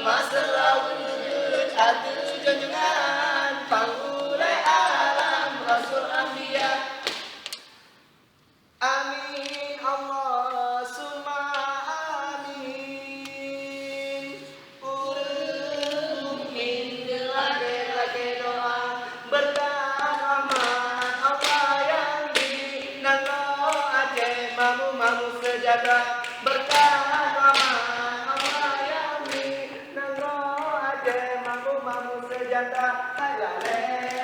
masalah wujud atuh junjungan panggulai alam Rasul Anbiya. Amin Allah summa amin. Urang mukmin lagi doa berkah rahmat Allah yang di nanggo aceh mamu sejahtera berkah rahmat Allah yang di nanggo aceh mamu sejahtera. Lale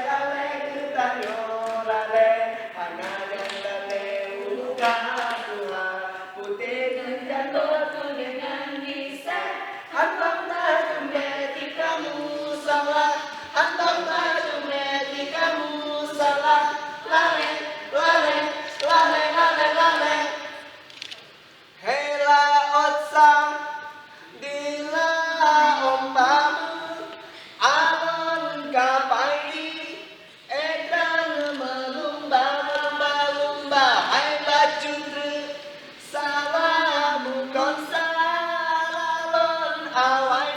lale tanyo lale hana lale kadua putih dan batu dengan bisa hantam tajam ketika musalah hantam tajam ketika musalah lale lale lale lale lale hela otsang dila ompamu alon kapaidi edan melumba hai bajundre salamu konsalalon awai